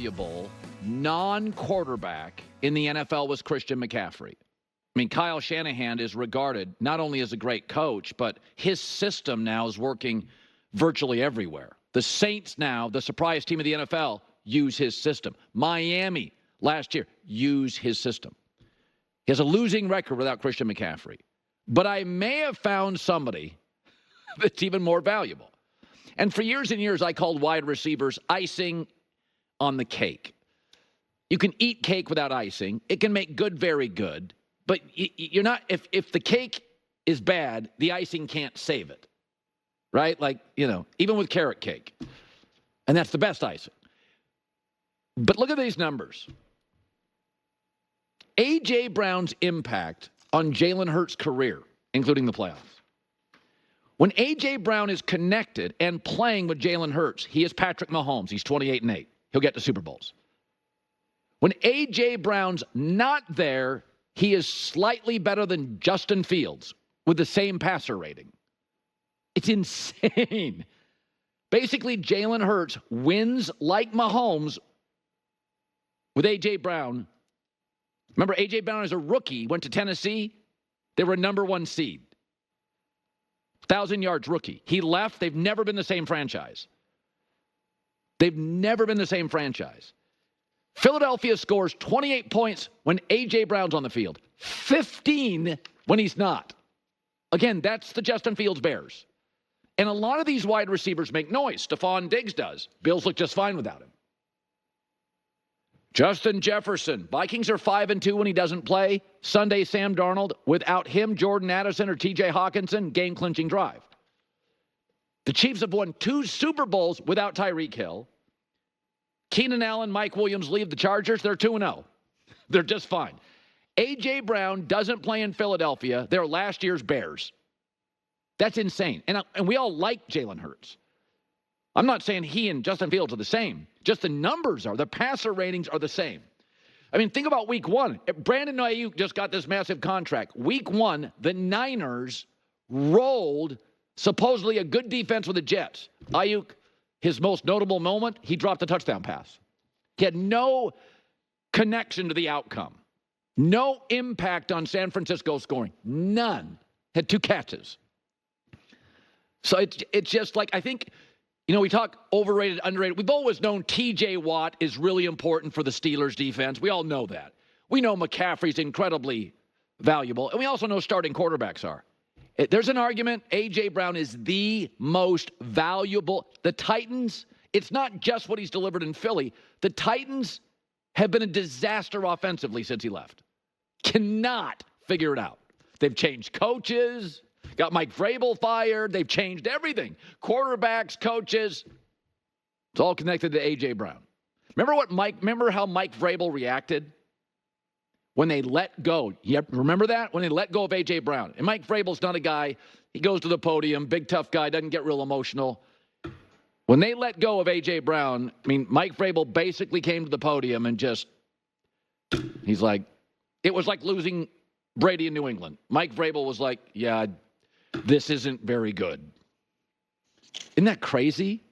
valuable non-quarterback in the NFL was Christian McCaffrey. I mean, Kyle Shanahan is regarded not only as a great coach, but his system now is working virtually everywhere. The Saints now, the surprise team of the NFL, use his system. Miami last year, use his system. He has a losing record without Christian McCaffrey. But I may have found somebody that's even more valuable. And for years and years, I called wide receivers icing on the cake. You can eat cake without icing. It can make good very good. But you're not, if the cake is bad, the icing can't save it. Right? Like, even with carrot cake. And that's the best icing. But look at these numbers. A.J. Brown's impact on Jalen Hurts' career, including the playoffs. When A.J. Brown is connected and playing with Jalen Hurts, he is Patrick Mahomes. He's 28-8. He'll get to Super Bowls. When A.J. Brown's not there, he is slightly better than Justin Fields with the same passer rating. It's insane. Basically, Jalen Hurts wins like Mahomes with A.J. Brown. Remember, A.J. Brown as a rookie went to Tennessee. They were number 1 seed. 1,000 yards rookie. He left. They've never been the same franchise. They've never been the same franchise. Philadelphia scores 28 points when A.J. Brown's on the field. 15 when he's not. Again, that's the Justin Fields Bears. And a lot of these wide receivers make noise. Stephon Diggs does. Bills look just fine without him. Justin Jefferson. Vikings are 5-2 when he doesn't play. Sunday, Sam Darnold. Without him, Jordan Addison or T.J. Hawkinson, game-clinching drive. The Chiefs have won 2 Super Bowls without Tyreek Hill. Keenan Allen, Mike Williams leave the Chargers. They're 2-0. They're just fine. A.J. Brown doesn't play in Philadelphia. They're last year's Bears. That's insane. And we all like Jalen Hurts. I'm not saying he and Justin Fields are the same. Just the numbers are. The passer ratings are the same. I mean, think about week 1. Brandon Ayuk just got this massive contract. Week 1, the Niners rolled supposedly a good defense with the Jets. Ayuk, his most notable moment, he dropped a touchdown pass. He had no connection to the outcome. No impact on San Francisco scoring. None. Had 2 catches. So it's just like, I think, we talk overrated, underrated. We've always known T.J. Watt is really important for the Steelers defense. We all know that. We know McCaffrey's incredibly valuable. And we also know starting quarterbacks are. There's an argument, A.J. Brown is the most valuable. The Titans, it's not just what he's delivered in Philly. The Titans have been a disaster offensively since he left. Cannot figure it out. They've changed coaches. Got Mike Vrabel fired. They've changed everything. Quarterbacks, coaches. It's all connected to A.J. Brown. Remember how Mike Vrabel reacted when they let go? Remember that? When they let go of A.J. Brown. And Mike Vrabel's not a guy, he goes to the podium, big tough guy, doesn't get real emotional. When they let go of A.J. Brown, Mike Vrabel basically came to the podium and he's like, it was like losing Brady in New England. Mike Vrabel was like, yeah, this isn't very good. Isn't that crazy?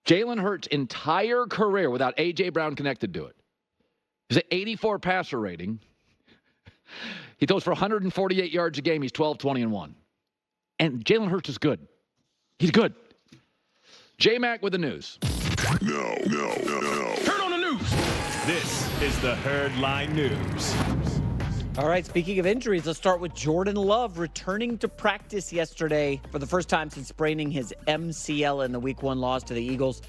Jalen Hurts' entire career without A.J. Brown connected to it. He's an 84 passer rating. He throws for 148 yards a game. He's 12-20-1. And Jalen Hurts is good. He's good. J-Mac with the news. No. Turn on the news. This is the Herdline News. All right, speaking of injuries, let's start with Jordan Love returning to practice yesterday for the first time since spraining his MCL in the Week 1 loss to the Eagles.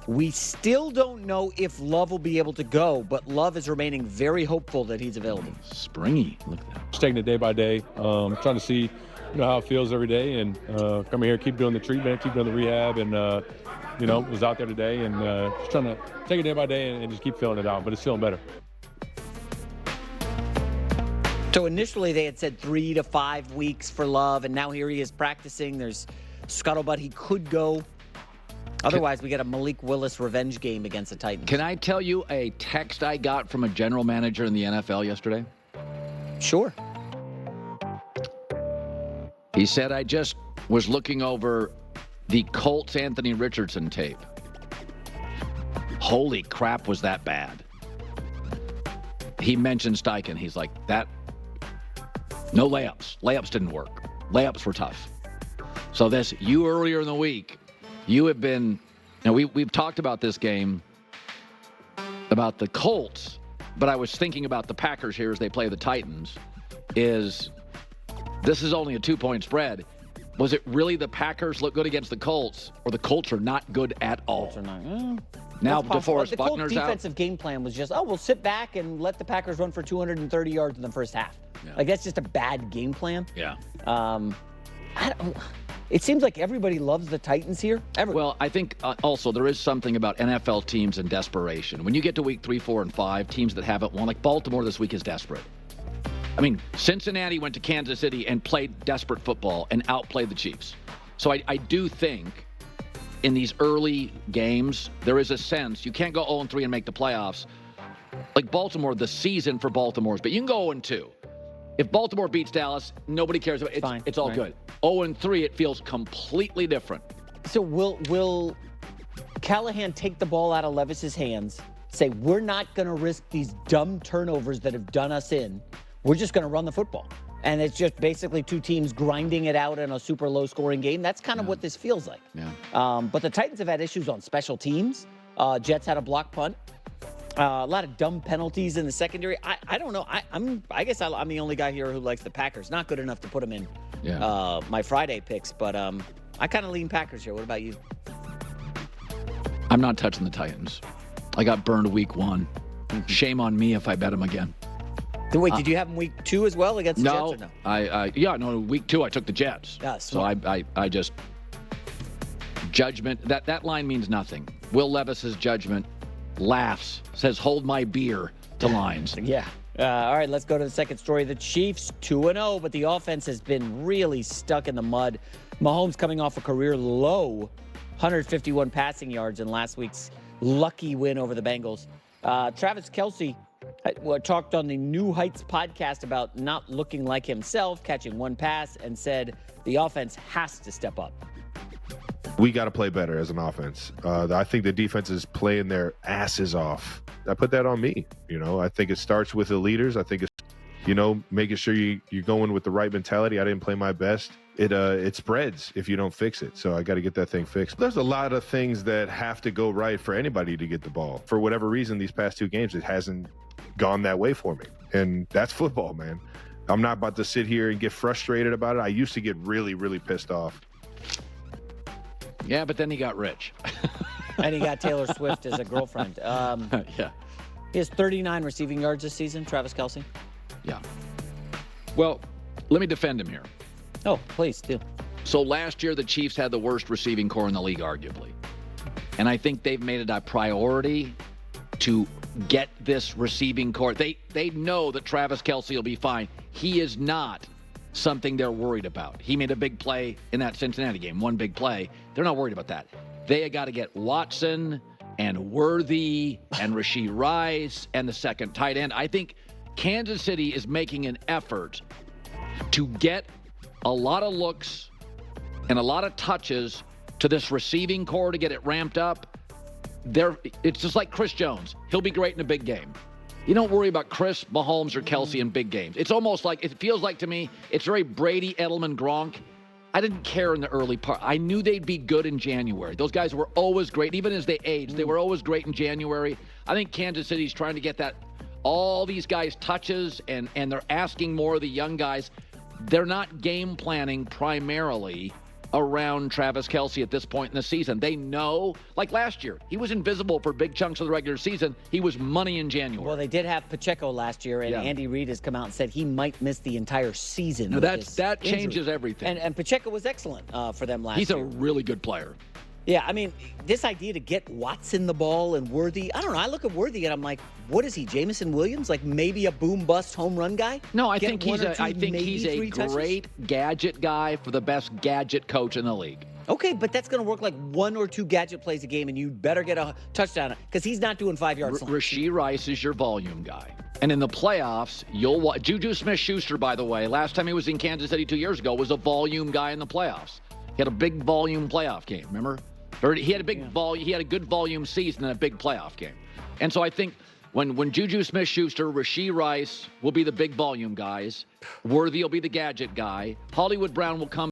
We still don't know if Love will be able to go, but Love is remaining very hopeful that he's available. Springy. Look at that. Just taking it day by day, trying to see how it feels every day, and coming here, keep doing the treatment, keep doing the rehab, and was out there today, and just trying to take it day by day and just keep feeling it out, but it's feeling better. So initially they had said 3 to 5 weeks for Love, and now here he is practicing. There's scuttlebutt he could go. Otherwise, we get a Malik Willis revenge game against the Titans. Can I tell you a text I got from a general manager in the NFL yesterday? Sure. He said, I just was looking over the Colts Anthony Richardson tape. holy crap, was that bad? He mentioned Steichen. He's like, that, no layups. Layups didn't work. Layups were tough. So you earlier in the week, you have been, we've talked about this game, about the Colts, but I was thinking about the Packers here as they play the Titans, this is only a 2-point spread. Was it really the Packers look good against the Colts, or the Colts are not good at all? Colts are not. Now DeForest Buckner's the Colts' out. defensive game plan was just, we'll sit back and let the Packers run for 230 yards in the first half. Yeah. Like, that's just a bad game plan. Yeah. It seems like everybody loves the Titans here. Well, I think also there is something about NFL teams and desperation. When you get to week 3, 4, and 5, teams that haven't won, like Baltimore this week, is desperate. I mean, Cincinnati went to Kansas City and played desperate football and outplayed the Chiefs. So I do think in these early games, there is a sense you can't go 0-3 and make the playoffs. Like Baltimore, the season for Baltimore's, but you can go 0-2. If Baltimore beats Dallas, nobody cares about it. Fine. It's all good. 0-3, it feels completely different. So will Callahan take the ball out of Levis's hands, say, we're not going to risk these dumb turnovers that have done us in. We're just going to run the football. And it's just basically two teams grinding it out in a super low-scoring game. That's kind of what this feels like. Yeah. But the Titans have had issues on special teams. Jets had a block punt. A lot of dumb penalties in the secondary. I don't know. I guess I'm the only guy here who likes the Packers. Not good enough to put them in my Friday picks, but I kind of lean Packers here. What about you? I'm not touching the Titans. I got burned week 1. Shame on me if I bet them again. Wait, did you have them week 2 as well against the Jets or no? Week 2 I took the Jets. So I just judgment that line means nothing. Will Levis's judgment laughs, says hold my beer to lines. Yeah. All right, let's go to the second story. The Chiefs 2-0, but the offense has been really stuck in the mud. Mahomes coming off a career low 151 passing yards in last week's lucky win over the Bengals. Travis Kelce talked on the New Heights podcast about not looking like himself, catching one pass, and said the offense has to step up. We got to play better as an offense. I think the defense is playing their asses off. I put that on me. I think it starts with the leaders. I think it's, making sure you're going with the right mentality. I didn't play my best. It spreads if you don't fix it. So I got to get that thing fixed. There's a lot of things that have to go right for anybody to get the ball. For whatever reason, these past 2 games, it hasn't gone that way for me. And that's football, man. I'm not about to sit here and get frustrated about it. I used to get really, really pissed off. Yeah, but then he got rich. And he got Taylor Swift as a girlfriend. Yeah. He has 39 receiving yards this season, Travis Kelce. Yeah. Well, let me defend him here. Oh, please do. So last year, the Chiefs had the worst receiving core in the league, arguably. And I think they've made it a priority to get this receiving core. They know that Travis Kelce will be fine. He is not something they're worried about. He made a big play in that Cincinnati game, one big play. They're not worried about that. They got to get Watson and Worthy and Rashee Rice and the second tight end. I think Kansas City is making an effort to get a lot of looks and a lot of touches to this receiving core to get it ramped up. It's just like Chris Jones. He'll be great in a big game. You don't worry about Chris, Mahomes, or Kelce in big games. It's almost like, it feels like to me, it's very Brady, Edelman, Gronk. I didn't care in the early part. I knew they'd be good in January. Those guys were always great. Even as they aged, they were always great in January. I think Kansas City's trying to get all these guys touches, and they're asking more of the young guys. They're not game planning primarily around Travis Kelce at this point in the season. They know, like last year, he was invisible for big chunks of the regular season. He was money in January. Well, they did have Pacheco last year, and Andy Reid has come out and said he might miss the entire season. No, that changes everything. And Pacheco was excellent for them last year. He's a really good player. Yeah, I mean, this idea to get Watson the ball and Worthy, I don't know. I look at Worthy and I'm like, what is he, Jameson Williams? Like maybe a boom-bust home run guy? No, I think he's a great gadget guy for the best gadget coach in the league. Okay, but that's going to work like 1 or 2 gadget plays a game, and you better get a touchdown because he's not doing 5 yards. Rashee Rice is your volume guy. And in the playoffs, you'll watch. Juju Smith-Schuster, by the way, last time he was in Kansas City 2 years ago, was a volume guy in the playoffs. He had a big volume playoff game, remember? Or he had a big he had a good volume season in a big playoff game. And so I think when Juju Smith-Schuster, Rashee Rice will be the big volume guys, Worthy will be the gadget guy, Hollywood Brown will come